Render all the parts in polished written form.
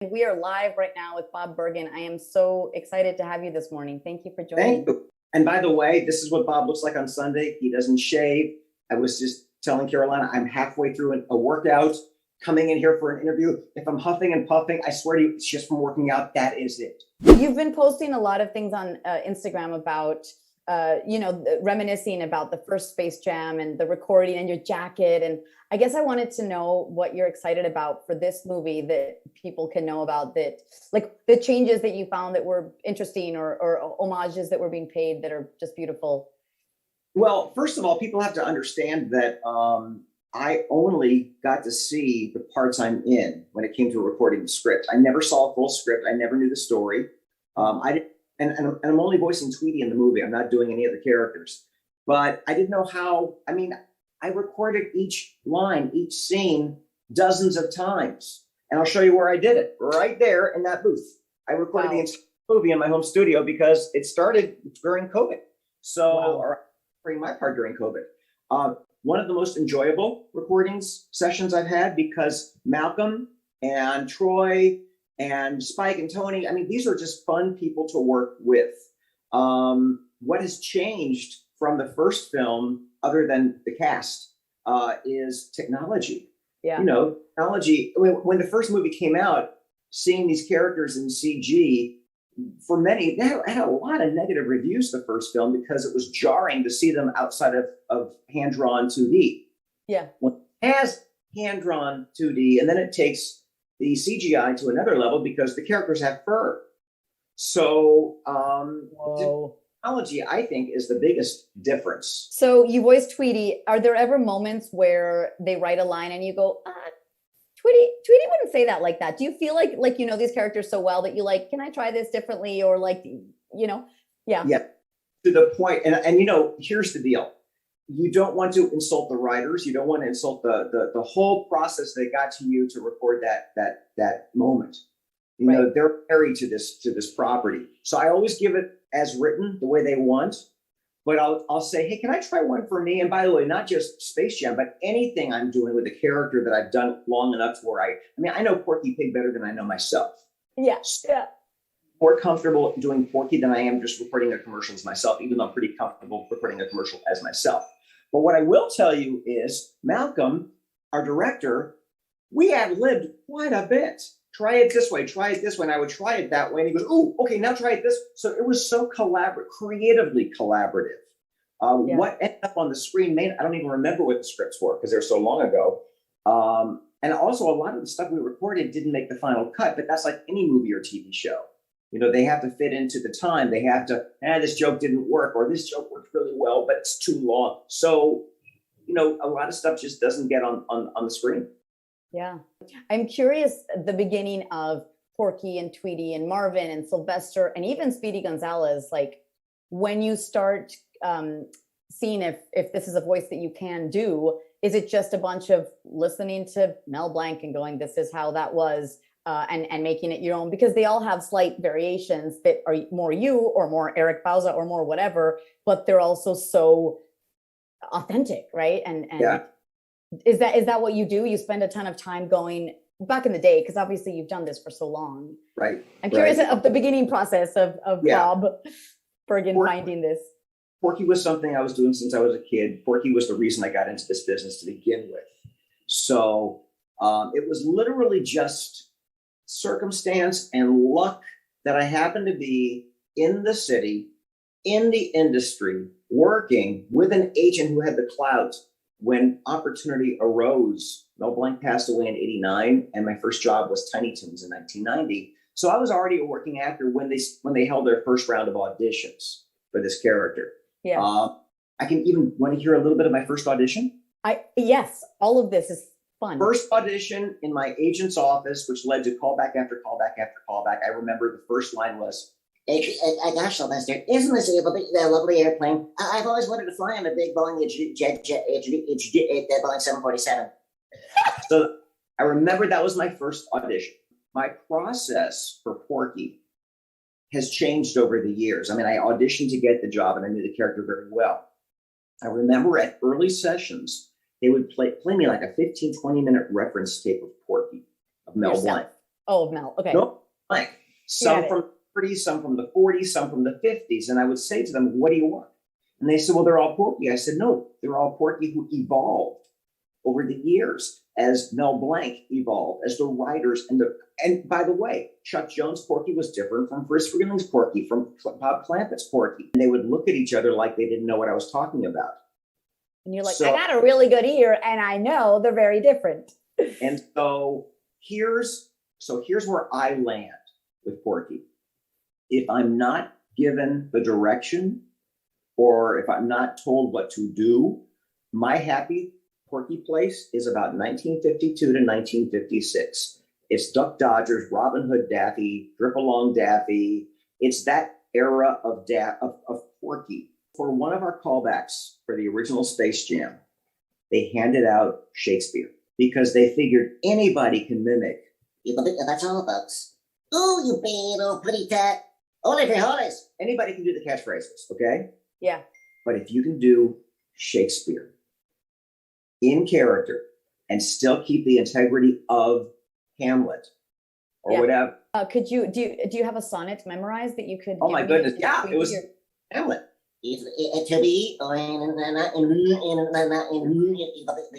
We are live right now with Bob Bergen. I am so excited to have you this morning. Thank you for joining. Thank you. And by the way, this is what Bob looks like on Sunday. He doesn't shave. I was just telling Carolina, I'm halfway through a workout, coming in here for an interview. If I'm huffing and puffing, I swear to you, it's just from working out. That is it. You've been posting a lot of things on Instagram about, reminiscing about the first Space Jam and the recording and your jacket. And I guess I wanted to know what you're excited about for this movie that people can know about, that like the changes that you found that were interesting, or homages that were being paid that are just beautiful. Well, first of all, people have to understand that I only got to see the parts I'm in when it came to recording the script. I never saw a full script. I never knew the story. I didn't, and I'm only voicing Tweety in the movie. I'm not doing any of the characters. But I didn't know how. I mean, I recorded each line, each scene, dozens of times. And I'll show you where I did it, right there in that booth. I recorded the entire movie in my home studio because it started during COVID. So, or during my part during COVID. One of the most enjoyable recordings sessions I've had, because Malcolm and Troy and Spike and Tony, I mean, these are just fun people to work with. What has changed from the first film, other than the cast, is technology. Yeah. You know, technology, when the first movie came out, seeing these characters in CG, for many, they had a lot of negative reviews the first film because it was jarring to see them outside of hand-drawn 2D. Yeah. Well, it has hand-drawn 2D, and then it takes the CGI to another level because the characters have fur. So technology, I think, is the biggest difference. So you voiced Tweety. Are there ever moments where they write a line and you go, Tweety wouldn't say that like that? Do you feel like you know these characters so well that you like, can I try this differently? Or like, yeah. Yeah, to the point. And you know, here's the deal. You don't want to insult the writers. You don't want to insult the whole process that got to you to record that moment. You know, they're married to this property. So I always give it as written, the way they want. But I'll say, hey, can I try one for me? And by the way, not just Space Jam, but anything I'm doing with a character that I've done long enough where I mean, I know Porky Pig better than I know myself. Yeah. More comfortable doing Porky than I am just recording a commercial as myself, even though I'm pretty comfortable recording a commercial as myself. But what I will tell you is Malcolm, our director, we ad-libbed quite a bit. Try it this way, try it this way. And I would try it that way. And he goes, oh, okay, now try it this. So it was so creatively collaborative. What ended up on the screen, I don't even remember what the scripts were because they're so long ago. And also a lot of the stuff we recorded didn't make the final cut, but that's like any movie or TV show. You know, they have to fit into the time. They have to, this joke didn't work, or this joke worked really well, but it's too long. So, you know, a lot of stuff just doesn't get on the screen. Yeah. I'm curious, the beginning of Porky and Tweety and Marvin and Sylvester and even Speedy Gonzalez, like when you start seeing if this is a voice that you can do, is it just a bunch of listening to Mel Blanc and going, this is how that was, and making it your own? Because they all have slight variations that are more you or more Eric Bauza or more whatever, but they're also so authentic, right? And yeah. Is that what you do? You spend a ton of time going back in the day, because obviously you've done this for so long. Right. I'm curious of the beginning process of Bob Bergen finding this. Porky was something I was doing since I was a kid. Porky was the reason I got into this business to begin with. So it was literally just circumstance and luck that I happened to be in the city, in the industry, working with an agent who had the clout. When opportunity arose, Mel Blanc passed away in '89, and my first job was Tiny Toons in 1990. So I was already a working actor when they held their first round of auditions for this character. Yeah. I can even want to hear a little bit of my first audition. Yes, all of this is fun. First audition in my agent's office, which led to callback after callback after callback. I remember the first line was, gosh, Sylvester, isn't this a lovely airplane? I've always wanted to fly on a big Boeing Boeing 747. So I remember that was my first audition. My process for Porky has changed over the years. I mean, I auditioned to get the job, and I knew the character very well. I remember at early sessions, they would play me like a 15, 20-minute reference tape of Porky, of Mel Blanc. Oh, Mel. Okay. No, blank. Some it. from the 30s, some from the 40s, some from the 50s. And I would say to them, what do you want? And they said, well, they're all Porky. I said, no, they're all Porky who evolved over the years as Mel Blanc evolved, as the writers. And by the way, Chuck Jones' Porky was different from Frisk Freeling's Porky, from Bob Clampett's Porky. And they would look at each other like they didn't know what I was talking about. And you're like, I got a really good ear, and I know they're very different. And so here's where I land with Porky. If I'm not given the direction, or if I'm not told what to do, my happy Porky place is about 1952 to 1956. It's Duck Dodgers, Robin Hood Daffy, Drip Along Daffy. It's that era of Porky. For one of our callbacks for the original Space Jam, they handed out Shakespeare because they figured anybody can mimic. That's all, folks. Oh, you bad old pretty tat. Only frijoles. Anybody can do the catchphrases, okay? Yeah. But if you can do Shakespeare in character and still keep the integrity of Hamlet or whatever. Do you have a sonnet memorized that you could? Oh my goodness. Yeah, it was Hamlet. To be the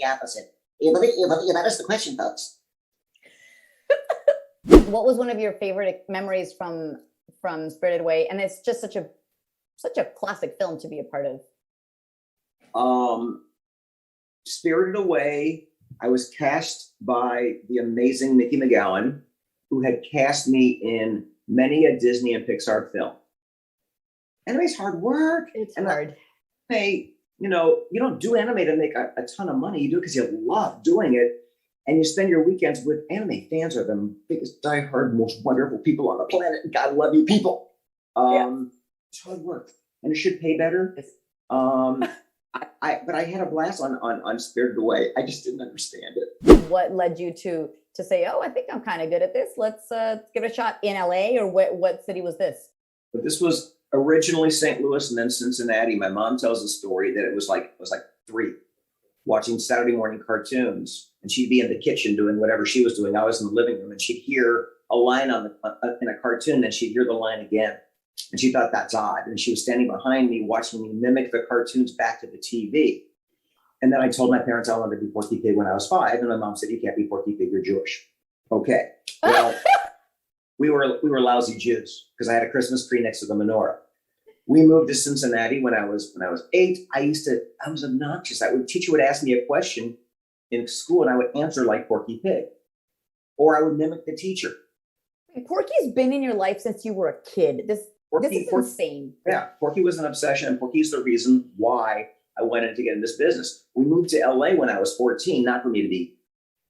opposite. That is the question, folks. What was one of your favorite memories from Spirited Away? And it's just such a classic film to be a part of. Spirited Away, I was cast by the amazing Mickey McGowan, who had cast me in many a Disney and Pixar film. Anime's hard work. It's hard. You don't do anime to make a ton of money. You do it because you love doing it. And you spend your weekends with anime fans are the biggest, diehard, most wonderful people on the planet. God love you people. It's hard work. And it should pay better. But I had a blast on Spirited Away. I just didn't understand it. What led you to say, oh, I think I'm kind of good at this. Let's give it a shot in LA, or what city was this? But this was originally St. Louis and then Cincinnati. My mom tells a story that it was like 3, watching Saturday morning cartoons, and she'd be in the kitchen doing whatever she was doing. I was in the living room, and she'd hear a line in a cartoon, and she'd hear the line again. And she thought that's odd. And she was standing behind me, watching me mimic the cartoons back to the TV. And then I told my parents I wanted to be Porky Pig when I was 5. And my mom said, you can't be Porky Pig, you're Jewish. Okay. Well, we were lousy Jews because I had a Christmas tree next to the menorah. We moved to Cincinnati when I was 8. I was obnoxious. Teacher would ask me a question in school and I would answer like Porky Pig. Or I would mimic the teacher. Porky's been in your life since you were a kid. This is insane. Yeah, Porky was an obsession, and Porky's the reason why I wanted to get in this business. We moved to LA when I was 14, not for me to be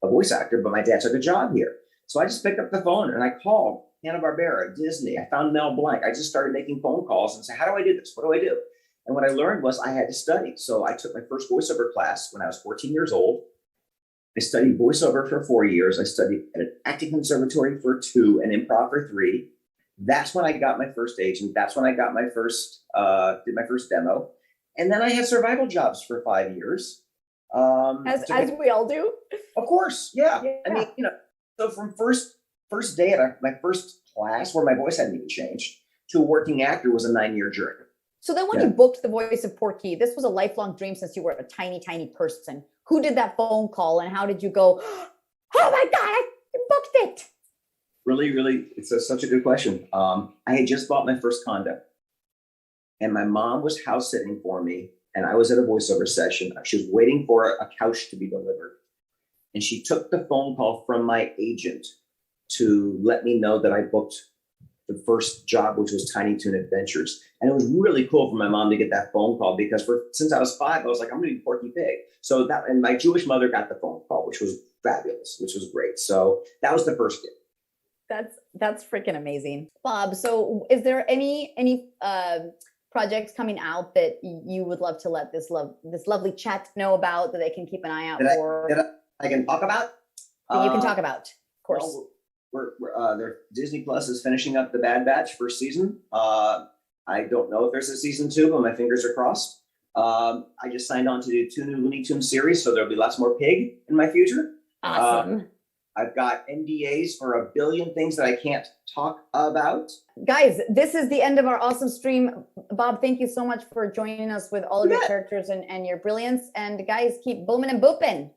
a voice actor, but my dad took a job here. So I just picked up the phone and I called Hanna-Barbera, Disney. I found Mel Blanc. I just started making phone calls and said, how do I do this? What do I do? And what I learned was I had to study. So I took my first voiceover class when I was 14 years old. I studied voiceover for 4 years. I studied at an acting conservatory for 2 and improv for 3. That's when I got my first agent. That's when I got my first, did my first demo. And then I had survival jobs for 5 years. As we all do. Of course. Yeah. I mean, so from first day at my first class where my voice hadn't even changed to a working actor was a 9-year journey. So then when you booked the voice of Porky, this was a lifelong dream since you were a tiny, tiny person. Who did that phone call and how did you go, oh my God, I booked it? Really, really, it's such a good question. I had just bought my first condo and my mom was house sitting for me and I was at a voiceover session. She was waiting for a couch to be delivered. And she took the phone call from my agent to let me know that I booked the first job, which was Tiny Toon Adventures. And it was really cool for my mom to get that phone call because since I was 5, I was like, I'm going to be Porky Pig. So and my Jewish mother got the phone call, which was fabulous, which was great. So that was the first gig. That's freaking amazing. Bob, so is there any projects coming out that you would love to let this lovely chat know about that they can keep an eye out for? I can talk about? That you can talk about, of course. Well, Disney Plus is finishing up The Bad Batch first season. I don't know if there's a season 2, but my fingers are crossed. I just signed on to do 2 new Looney Tunes series, so there'll be lots more pig in my future. Awesome. I've got NDAs for a billion things that I can't talk about. Guys, this is the end of our awesome stream. Bob, thank you so much for joining us with all of your characters and your brilliance. And guys, keep booming and booping.